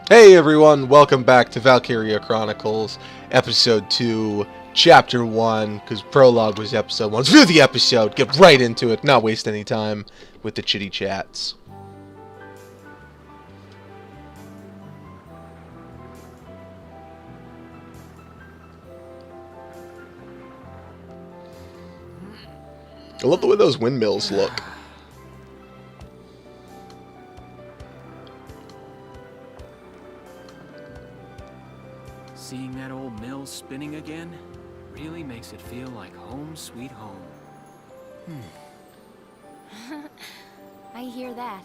Hey everyone, welcome back to Valkyria Chronicles, Episode 2, Chapter 1, because Prologue was Episode 1. Let's view the episode, get right into it, not waste any time with the chitty chats. I love the way those windmills look. Seeing that old mill spinning again really makes it feel like home sweet home. I hear that.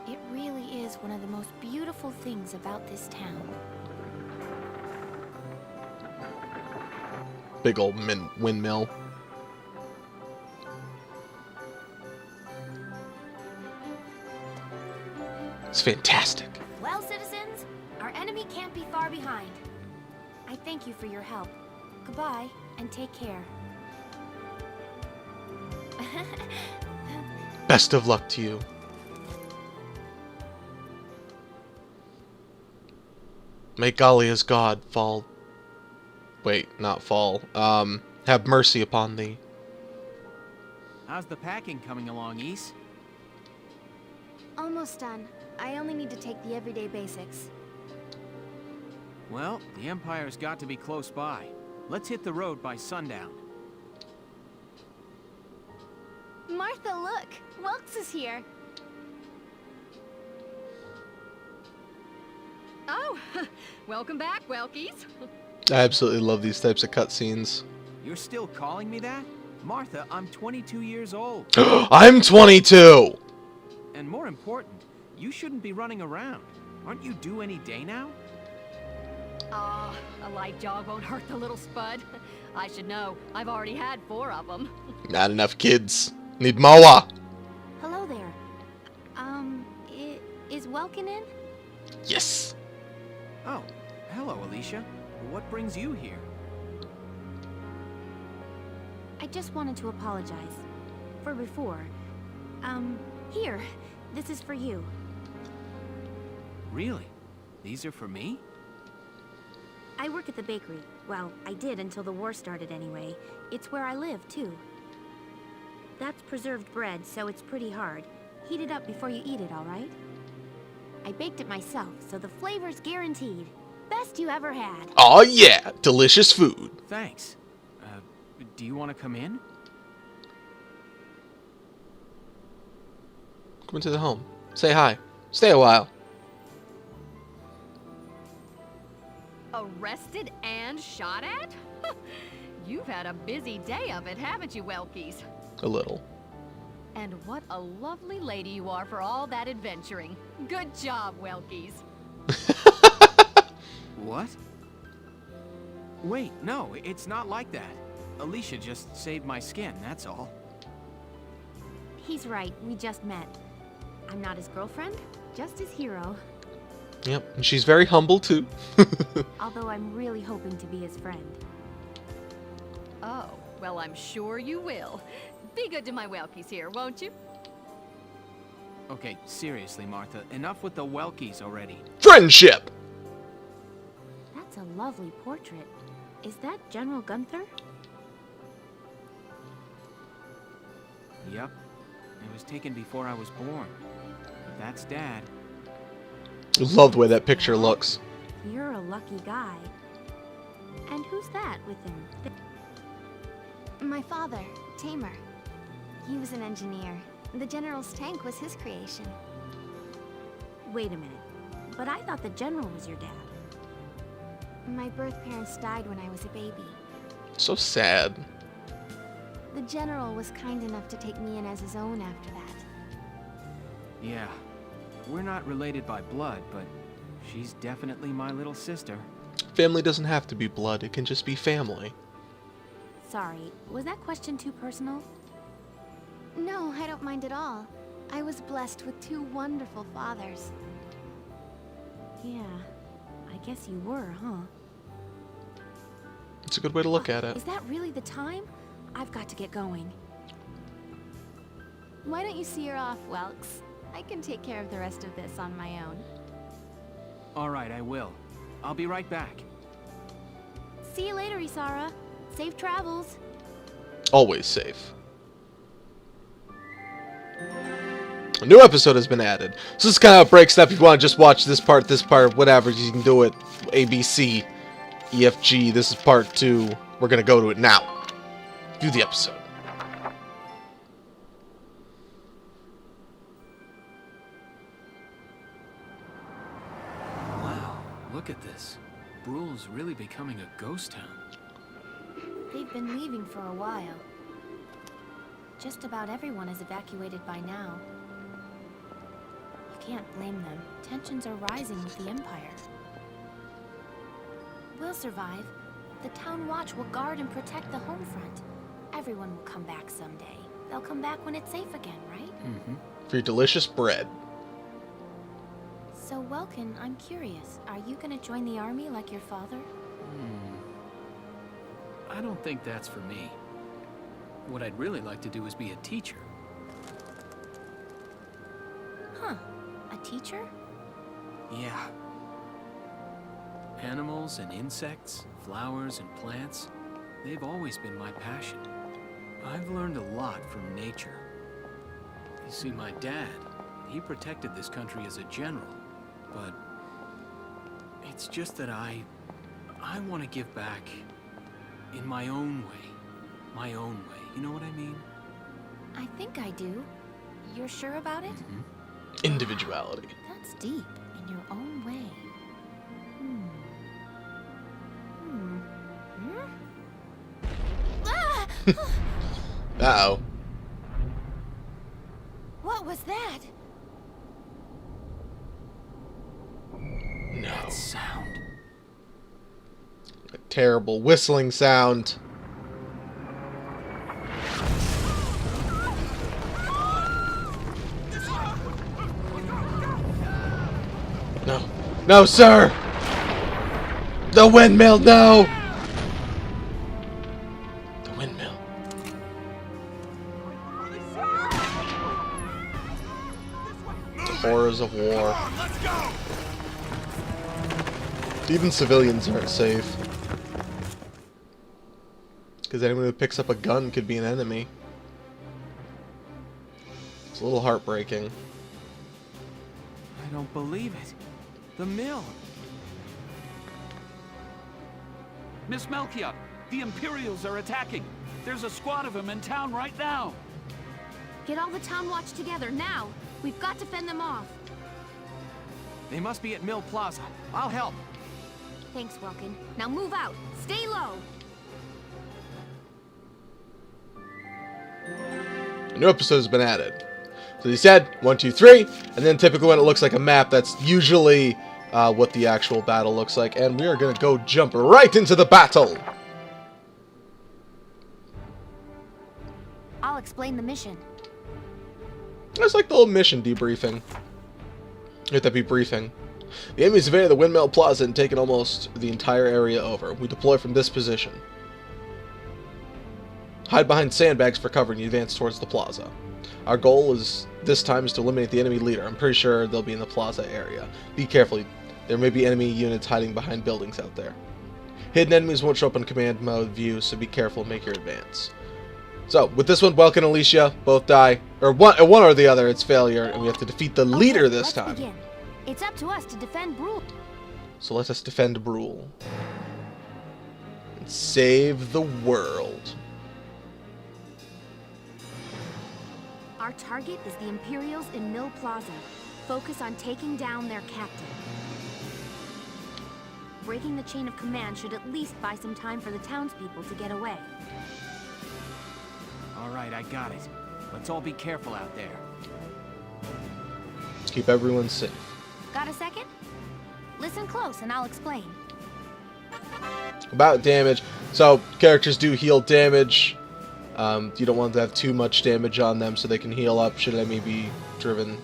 It really is one of the most beautiful things about this town. Big old windmill. It's fantastic. Well, citizens, our enemy can't be far behind. I thank you for your help. Goodbye, and take care. Best of luck to you. May Galia's God fall... Wait, not fall. Have mercy upon thee. How's the packing coming along, Ys? Almost done. I only need to take the everyday basics. Well, the Empire's got to be close by. Let's hit the road by sundown. Martha, look! Welks is here! Oh, welcome back, Welkies. I absolutely love these types of cutscenes. You're still calling me that? Martha, I'm 22 years old. I'm 22! And more important, you shouldn't be running around. Aren't you due any day now? Ah, a light jog won't hurt the little spud. I should know. I've already had 4 of them. Not enough kids. Need Moa. Hello there. Is Welkin in? Yes. Oh, hello, Alicia. What brings you here? I just wanted to apologize. For before. Here. This is for you. Really? These are for me? I work at the bakery. Well, I did until the war started anyway. It's where I live, too. That's preserved bread, so it's pretty hard. Heat it up before you eat it, all right? I baked it myself, so the flavor's guaranteed. Best you ever had. Aw yeah, delicious food. Thanks. Do you want to come in? Come into the home. Say hi. Stay a while. Arrested and shot at? You've had a busy day of it, haven't you, Welkies? A little. And what a lovely lady you are for all that adventuring. Good job, Welkies. What? Wait, no, it's not like that. Alicia just saved my skin, that's all. He's right, we just met. I'm not his girlfriend, just his hero. Yep, and she's very humble too. Although I'm really hoping to be his friend. Oh, well, I'm sure you will. Be good to my Welkies here, won't you? Okay, seriously, Martha, enough with the Welkies already. Friendship! That's a lovely portrait. Is that General Gunther? Yep. It was taken before I was born. But that's Dad. I love the way that picture looks. You're a lucky guy. And who's that with him? My father, Tamer. He was an engineer. The General's tank was his creation. Wait a minute. But I thought the General was your dad. My birth parents died when I was a baby. So sad. The General was kind enough to take me in as his own after that. Yeah. We're not related by blood, but she's definitely my little sister. Family doesn't have to be blood, it can just be family. Sorry, was that question too personal? No, I don't mind at all. I was blessed with 2 wonderful fathers. Yeah, I guess you were, huh? It's a good way to look at it. Is that really the time? I've got to get going. Why don't you see her off, Welks? I can take care of the rest of this on my own. All right, I will. I'll be right back. See you later, Isara. Safe travels. Always safe. A new episode has been added. So this kind of breaks up. If you want to just watch this part, whatever, you can do it. A, B, C, E, F, G. This is part 2. We're going to go to it now. Do the episode. Wow, look at this. Bruhl's really becoming a ghost town. They've been leaving for a while. Just about everyone is evacuated by now. You can't blame them. Tensions are rising with the Empire. We'll survive. The Town Watch will guard and protect the home front. Everyone will come back someday. They'll come back when it's safe again, right? Mm-hmm. For your delicious bread. So, Welkin, I'm curious. Are you gonna join the army like your father? I don't think that's for me. What I'd really like to do is be a teacher. Huh. A teacher? Yeah. Animals and insects, flowers and plants, they've always been my passion. I've learned a lot from nature. You see, my dad, he protected this country as a general, but it's just that I want to give back in my own way. My own way. You know what I mean? I think I do. You're sure about it? Mm-hmm. Individuality. That's deep. In your own way. Ah! Uh-oh. What was that? No. That sound. A terrible whistling sound. No. No, sir! The windmill, no! The windmill. The horrors of war. Even civilians aren't safe. Because anyone who picks up a gun could be an enemy. It's a little heartbreaking. I don't believe it. The mill. Miss Melchior, the Imperials are attacking. There's a squad of them in town right now. Get all the Town Watch together, now! We've got to fend them off. They must be at Mill Plaza. I'll help. Thanks, Welkin. Now move out! Stay low! A new episode has been added. So he said 1, 2, 3, and then typically when it looks like a map, that's usually what the actual battle looks like. And we are going to go jump right into the battle. I'll explain the mission. It's like the little mission debriefing. You have to be briefing. The enemy's invaded the Windmill Plaza and taken almost the entire area over. We deploy from this position. Hide behind sandbags for cover and you advance towards the plaza. Our goal is this time is to eliminate the enemy leader. I'm pretty sure they'll be in the plaza area. Be careful. There may be enemy units hiding behind buildings out there. Hidden enemies won't show up in command mode view, so be careful and make your advance. So, with this one, Welkin and Alicia both die. Or one or the other, it's failure, and we have to defeat the leader this let's time. Begin. It's up to us to defend Bruhl. So let us defend Bruhl. And save the world. Our target is the Imperials in Mill Plaza. Focus on taking down their captain. Breaking the chain of command should at least buy some time for the townspeople to get away. All right, I got it. Let's all be careful out there. Let's keep everyone safe. Got a second? Listen close and I'll explain. About damage. So, characters do heal damage. You don't want to have too much damage on them so they can heal up should enemy be driven.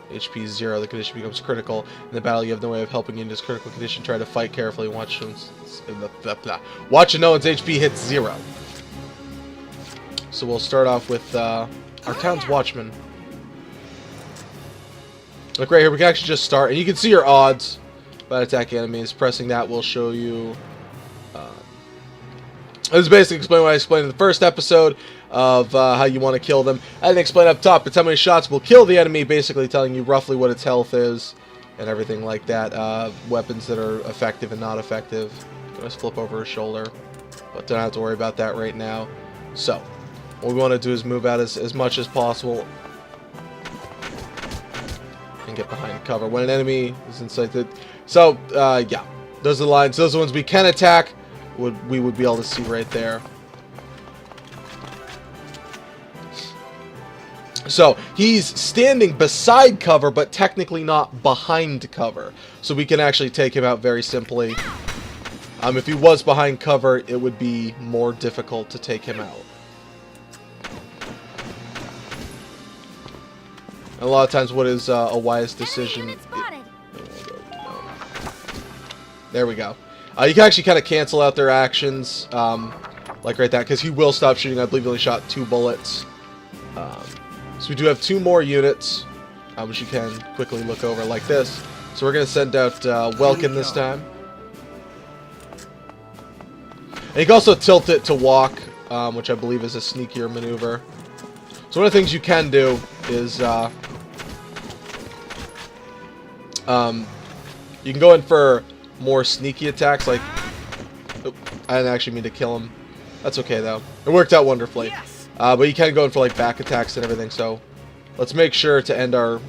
HP 0, the condition becomes critical. In the battle, you have no way of helping you in this critical condition. Try to fight carefully and watch no one's HP hits 0. So we'll start off with our town's watchman. Look right here, we can actually just start, and you can see your odds. by attacking enemies. Pressing that will show you... this is basically explaining what I explained in the first episode of how you want to kill them. I didn't explain up top, it's how many shots will kill the enemy, basically telling you roughly what its health is and everything like that. Weapons that are effective and not effective. Just flip over his shoulder, but don't have to worry about that right now. So, what we want to do is move out as much as possible and get behind cover when an enemy is inside the... So, yeah, those are the lines. Those are the ones we can attack. We would be able to see right there. So, he's standing beside cover, but technically not behind cover. So we can actually take him out very simply. If he was behind cover, it would be more difficult to take him out. And a lot of times what is a wise decision... There we go. You can actually kind of cancel out their actions, like right there, because he will stop shooting. I believe he only shot 2 bullets. So we do have 2 more units, which you can quickly look over like this. So we're going to send out Welkin this time. And you can also tilt it to walk, which I believe is a sneakier maneuver. So one of the things you can do is you can go in for more sneaky attacks, like... Oh, I didn't actually mean to kill him. That's okay, though. It worked out wonderfully. Yes. But you can go in for, like, back attacks and everything, so... Let's make sure to end our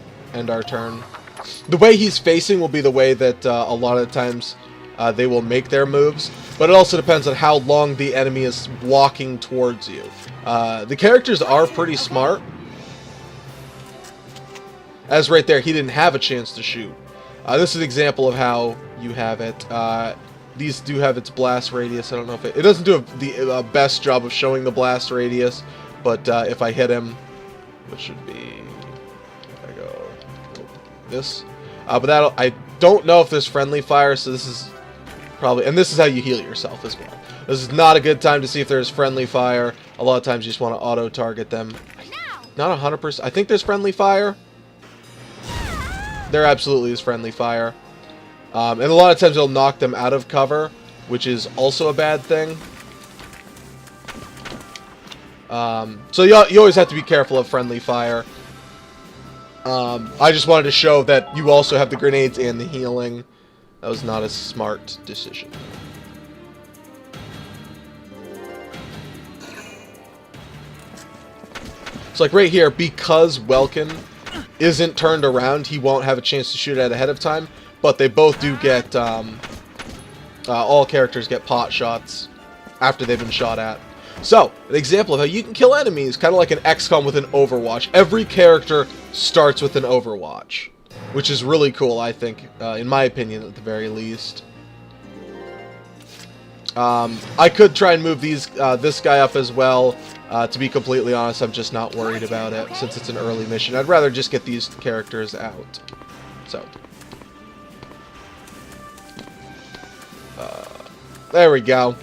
turn. The way he's facing will be the way that a lot of the times they will make their moves. But it also depends on how long the enemy is walking towards you. The characters are pretty smart. As right there, he didn't have a chance to shoot. This is an example of how you have it. These do have its blast radius. I don't know if it doesn't do the best job of showing the blast radius, but if I hit him, which should be, I go this. But I don't know if there's friendly fire, so this is probably, and this is how you heal yourself as well. This is not a good time to see if there's friendly fire. A lot of times you just want to auto target them. Not 100%. I think there's friendly fire. There absolutely is friendly fire. And a lot of times it'll knock them out of cover, which is also a bad thing. So you always have to be careful of friendly fire. I just wanted to show that you also have the grenades and the healing. That was not a smart decision. So like right here, because Welkin isn't turned around, he won't have a chance to shoot at ahead of time. But they both do get, all characters get pot shots after they've been shot at. So, an example of how you can kill enemies, kind of like an XCOM with an Overwatch. Every character starts with an Overwatch, which is really cool, I think, in my opinion, at the very least. I could try and move this guy up as well. To be completely honest, I'm just not worried about it, since it's an early mission. I'd rather just get these characters out. So. There we go.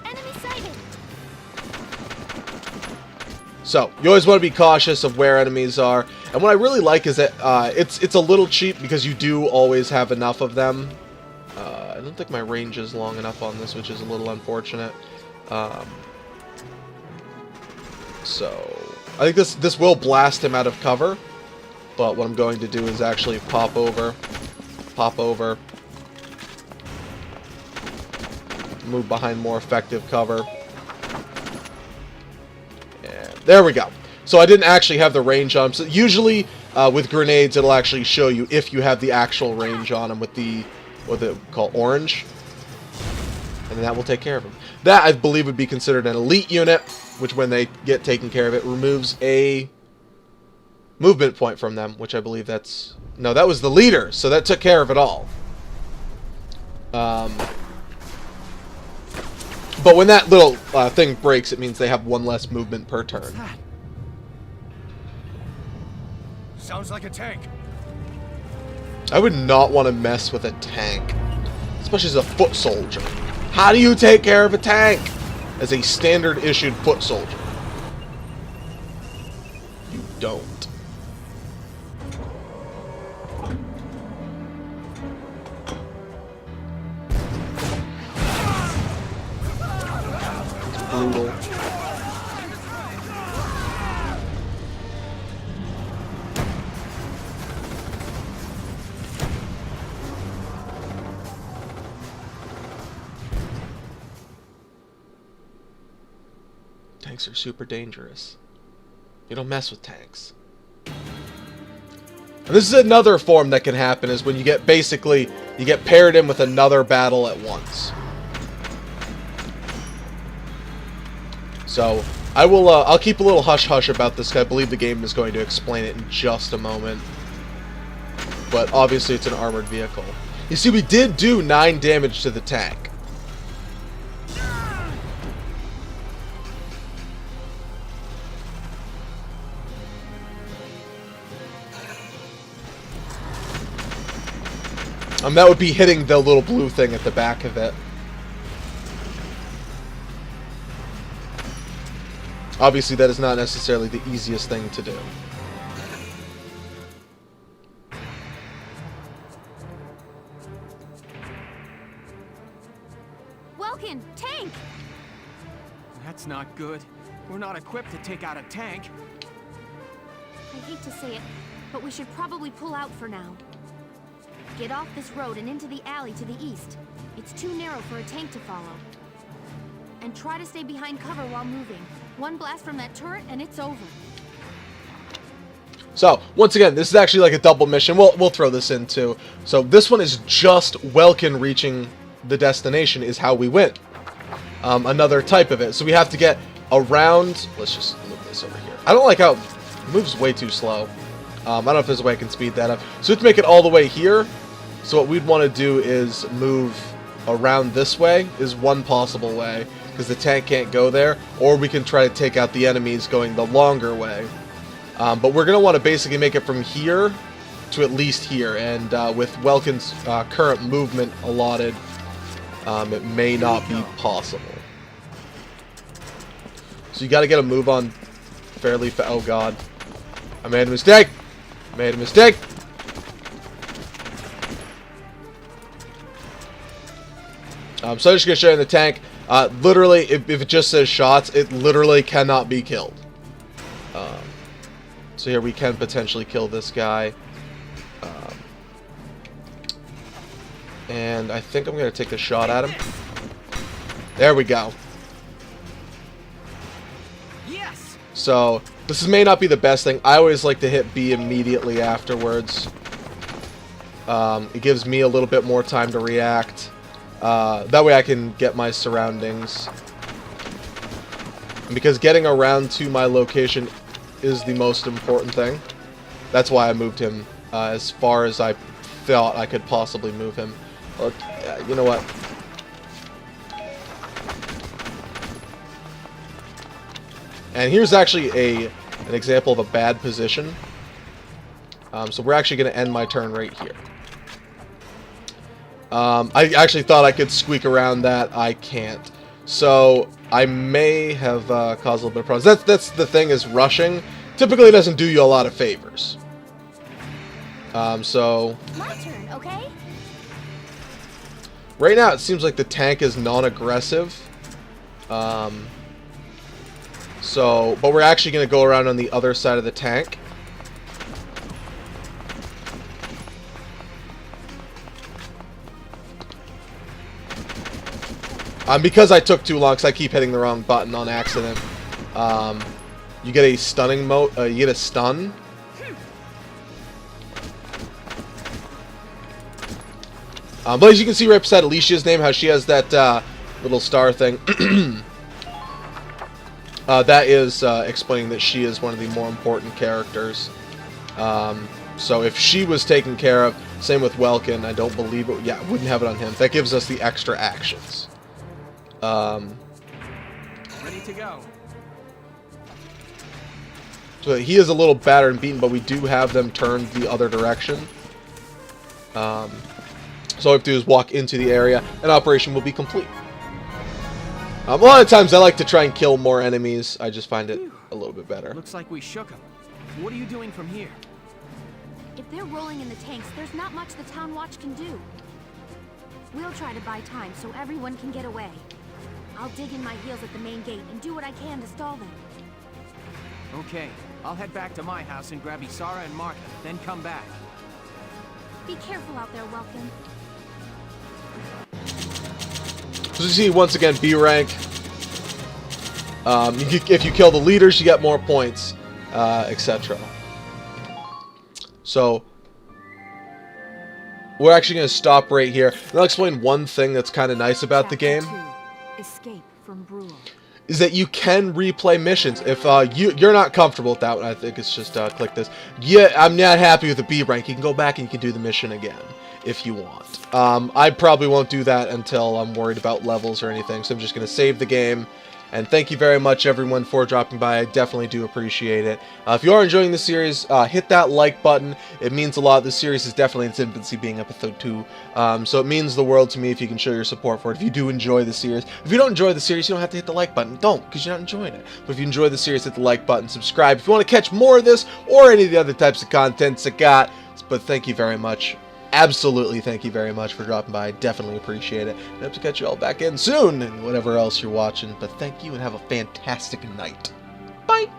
Enemy sighted. So, you always want to be cautious of where enemies are. And what I really like is that it's a little cheap because you do always have enough of them. I don't think my range is long enough on this, which is a little unfortunate. So, I think this will blast him out of cover. But what I'm going to do is actually pop over, move behind more effective cover. And there we go. So I didn't actually have the range on him. So usually with grenades, it'll actually show you if you have the actual range on them with the, what they call orange. And then that will take care of him. That, I believe, would be considered an elite unit, which when they get taken care of, it removes a movement point from them, which I believe that's... No, that was the leader, so that took care of it all. But when that little thing breaks, it means they have one less movement per turn. Sounds like a tank. I would not want to mess with a tank, especially as a foot soldier. How do you take care of a tank as a standard issued foot soldier? You don't. Tanks are super dangerous. You don't mess with tanks. And this is another form that can happen, is when you get basically, you get paired in with another battle at once. So, I'll keep a little hush-hush about this, because I believe the game is going to explain it in just a moment. But obviously it's an armored vehicle. You see, we did do 9 damage to the tank. That would be hitting the little blue thing at the back of it. Obviously, that is not necessarily the easiest thing to do. Welkin, tank! That's not good. We're not equipped to take out a tank. I hate to say it, but we should probably pull out for now. Get off this road and into the alley to the east. It's too narrow for a tank to follow. And try to stay behind cover while moving. One blast from that turret and it's over. So, once again, this is actually like a double mission. We'll throw this in too. So, this one is just Welkin reaching the destination is how we win. Another type of it. So, we have to get around... Let's just move this over here. I don't like how... It moves way too slow. I don't know if there's a way I can speed that up. So, we have to make it all the way here. So, what we'd want to do is move around this way is one possible way, because the tank can't go there, or we can try to take out the enemies going the longer way. But we're going to want to basically make it from here to at least here, and with Welkin's current movement allotted, it may not be possible. So you got to get a move on fairly fast. Oh god. I made a mistake! Made a mistake! So I'm just going to show you in the tank. Literally, if it just says shots, it literally cannot be killed. So here we can potentially kill this guy. And I think I'm going to take a shot at him. There we go. Yes. So, this may not be the best thing. I always like to hit B immediately afterwards. It gives me a little bit more time to react. That way I can get my surroundings. And because getting around to my location is the most important thing. That's why I moved him as far as I thought I could possibly move him. Well, you know what? And here's actually an example of a bad position. So we're actually going to end my turn right here. I actually thought I could squeak around that. I can't. So I may have caused a little bit of problems. That's the thing, is rushing typically doesn't do you a lot of favors. So My turn, okay? right now it seems like the tank is non-aggressive. But we're actually going to go around on the other side of the tank. Because I took too long, because I keep hitting the wrong button on accident. You get a stunning mode. You get a stun. But as you can see right beside Alicia's name, how she has that little star thing. That is explaining that she is one of the more important characters. So if she was taken care of, same with Welkin, I don't believe it. Yeah, wouldn't have it on him. That gives us the extra actions. Ready to go. So he is a little battered and beaten, but we do have them turned the other direction. So all we have to do is walk into the area, and operation will be complete. A lot of times I like to try and kill more enemies. I just find it a little bit better. Looks like we shook them. What are you doing from here? If they're rolling in the tanks, there's not much the town watch can do. We'll try to buy time so everyone can get away. I'll dig in my heels at the main gate and do what I can to stall them. Okay, I'll head back to my house and grab Isara and Martha, then come back. Be careful out there, Welkin. So you see, once again, B rank. If you kill the leaders, you get more points, etc. So, we're actually going to stop right here. And I'll explain one thing that's kind of nice about the game. Escape from Bruhl. Is that you can replay missions. If you're not comfortable with that one, I think it's just click this. Yeah, I'm not happy with the B rank. You can go back and you can do the mission again if you want. I probably won't do that until I'm worried about levels or anything, so I'm just going to save the game. And thank you very much, everyone, for dropping by. I definitely do appreciate it. If you are enjoying the series, hit that like button. It means a lot. This series is definitely in its infancy, being episode 2. So it means the world to me if you can show your support for it. If you do enjoy the series. If you don't enjoy the series, you don't have to hit the like button. Don't, because you're not enjoying it. But if you enjoy the series, hit the like button. Subscribe if you want to catch more of this or any of the other types of contents I got. But thank you very much. Absolutely, thank you very much for dropping by. I definitely appreciate it. I hope to catch you all back in soon and whatever else you're watching. But thank you and have a fantastic night. Bye!